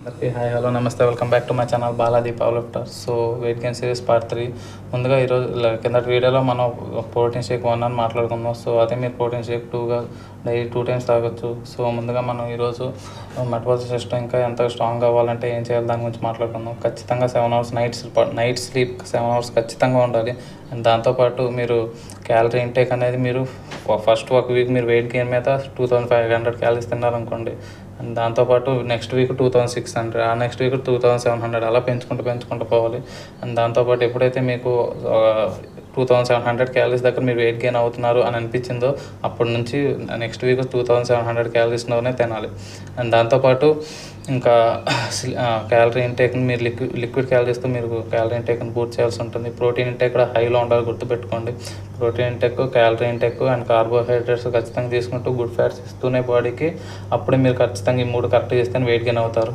అందరికీ hi hello నమస్తే welcome back to my channel Baladeep power lifter. So weight gain series part 3. ముందుగా ఈరోజు కిందటి వీడియోలో మనం ప్రోటీన్ షేక్ 1 అని మాట్లాడుకుందాం. సో అదే మీరు ప్రోటీన్ షేక్ 2గా డైలీ 2 టైమ్స్ తాగొచ్చు. సో ముందుగా మనం ఈరోజు మెటబాలిజం సిస్టమ్ ఇంకా ఎంత స్ట్రాంగ్ అవ్వాలంటే ఏం చేయాలి దాని గురించి మాట్లాడుకుందాం. ఖచ్చితంగా 7 అవర్స్ నైట్ స్లీప్ 7 అవర్స్ ఖచ్చితంగా ఉండాలి. అండ్ దాంతోపాటు మీరు క్యాలరీ ఇంటేక్ అనేది మీరు ఫస్ట్ ఒక వీక్ మీరు వెయిట్ గెయిన్ మీద 2500 క్యాలరీస్ తిన్నారనుకోండి. అండ్ దాంతోపాటు నెక్స్ట్ వీక్ 2600, ఆ నెక్స్ట్ వీక్ 2700 అలా పెంచుకుంటూ పోవాలి. అండ్ దాంతోపాటు ఎప్పుడైతే మీకు 2700 క్యాలరీస్ దగ్గర మీరు వెయిట్ గెయిన్ అవుతున్నారు అని అనిపించిందో అప్పటి నుంచి నెక్స్ట్ వీక్ 2700 క్యాలరీస్లోనే తినాలి. అండ్ దాంతోపాటు ఇంకా క్యాలరీ ఇంటేక్ని మీరు లిక్విడ్ క్యాలరీస్తో మీరు క్యాలరీ ఇంటేక్ని పూర్తి చేయాల్సి ఉంటుంది. ప్రోటీన్ ఇంటేక్ కూడా హైలో ఉండాలి, గుర్తుపెట్టుకోండి. Protein intake, calorie intake and carbohydrates ఖచ్చితంగా తీసుకుంటూ గుడ్ ఫ్యాట్స్ ఇస్తూనే బాడీకి, అప్పుడే మీరు ఖచ్చితంగా ఈ 3 కరెక్ట్ చేస్తే వెయిట్ గెయిన్ అవుతారు.